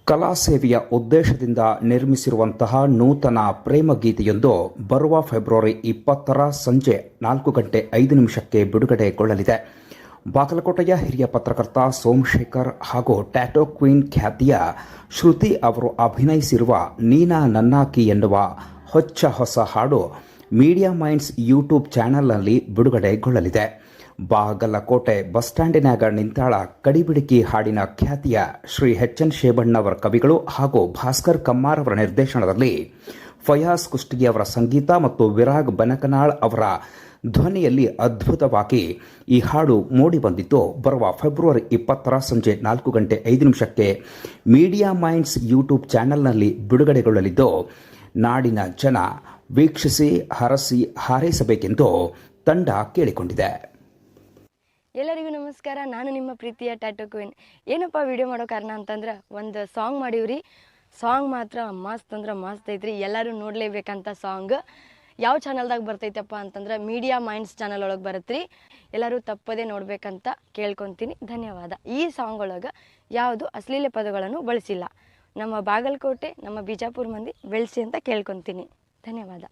ಕಲಾ ಸೇವೆಯ ಉದ್ದೇಶದಿಂದ ನಿರ್ಮಿಸಿರುವಂತಹ ನೂತನ ಪ್ರೇಮ ಗೀತೆಯೊಂದು ಬರುವ ಫೆಬ್ರವರಿ 20ರ ಸಂಜೆ 4:05 ಬಿಡುಗಡೆಗೊಳ್ಳಲಿದೆ. ಬಾಗಲಕೋಟೆಯ ಹಿರಿಯ ಪತ್ರಕರ್ತ ಸೋಮಶೇಖರ್ ಹಾಗೂ ಟ್ಯಾಟೋ ಕ್ವೀನ್ ಖ್ಯಾತಿಯ ಶ್ರುತಿ ಅವರು ಅಭಿನಯಿಸಿರುವ ನೀನಾ ನನ್ನಾಕಿ ಎನ್ನುವ ಹೊಸ ಹಾಡು ಮೀಡಿಯಾ ಮೈಂಡ್ಸ್ ಯೂಟ್ಯೂಬ್ ಚಾನೆಲ್ನಲ್ಲಿ ಬಿಡುಗಡೆಗೊಳ್ಳಲಿದೆ. ಬಾಗಲಕೋಟೆ ಬಸ್ ಸ್ಟ್ಯಾಂಡಿನಾಗ ನಿಂತಾಳ ಕಡಿಬಿಡಿಕಿ ಹಾಡಿನ ಖ್ಯಾತಿಯ ಶ್ರೀ ಎಚ್.ಎನ್. ಶೇಬಣ್ಣವರ ಕವಿಗಳು ಹಾಗೂ ಭಾಸ್ಕರ್ ಕಮ್ಮಾರ್ ಅವರ ನಿರ್ದೇಶನದಲ್ಲಿ ಫಯಾಜ್ ಕುಷ್ಟಗಿ ಅವರ ಸಂಗೀತ ಮತ್ತು ವಿರಾಗ್ ಬನಕನಾಳ್ ಅವರ ಧ್ವನಿಯಲ್ಲಿ ಅದ್ಭುತವಾಗಿ ಈ ಹಾಡು ಮೂಡಿಬಂದಿದ್ದು ಬರುವ ಫೆಬ್ರವರಿ 20ರ ಸಂಜೆ 4:05 ಮೀಡಿಯಾ ಮೈಂಡ್ಸ್ ಯೂಟ್ಯೂಬ್ ಚಾನೆಲ್ನಲ್ಲಿ ಬಿಡುಗಡೆಗೊಳ್ಳಲಿದ್ದು ನಾಡಿನ ಜನ ವೀಕ್ಷಿಸಿ ಹರಸಿ ಹಾರೈಸಬೇಕೆಂದು ತಂಡ ಕೇಳಿಕೊಂಡಿದೆ. ಎಲ್ಲರಿಗೂ ನಮಸ್ಕಾರ. ನಾನು ನಿಮ್ಮ ಪ್ರೀತಿಯ ಟ್ಯಾಟೋ ಕ್ವೀನ್. ಏನಪ್ಪ ವಿಡಿಯೋ ಮಾಡೋ ಕಾರಣ ಅಂತಂದ್ರೆ ಒಂದು ಸಾಂಗ್ ಮಾಡೀವ್ರಿ. ಸಾಂಗ್ ಮಾತ್ರ ಮಸ್ತ್ ಅಂದ್ರೆ ಮಸ್ತ್ ಐತ್ರಿ. ಎಲ್ಲರೂ ನೋಡಲೇಬೇಕಂತ ಸಾಂಗ್. ಯಾವ ಚಾನಲ್ದಾಗ ಬರ್ತೈತಪ್ಪ ಅಂತಂದ್ರೆ ಮೀಡಿಯಾ ಮೈಂಡ್ಸ್ ಚಾನಲ್ ಒಳಗೆ ಬರುತ್ತೆ. ಎಲ್ಲರೂ ತಪ್ಪದೇ ನೋಡ್ಬೇಕಂತ ಕೇಳ್ಕೊತೀನಿ. ಧನ್ಯವಾದ. ಈ ಸಾಂಗ್ ಒಳಗೆ ಯಾವುದು ಅಶ್ಲೀಲ ಪದಗಳನ್ನು ಬಳಸಿಲ್ಲ. ನಮ್ಮ ಬಾಗಲಕೋಟೆ ನಮ್ಮ ಬಿಜಾಪುರ ಮಂದಿ ಬೆಳೆಸಿ ಅಂತ ಕೇಳ್ಕೊತೀನಿ. ಧನ್ಯವಾದ.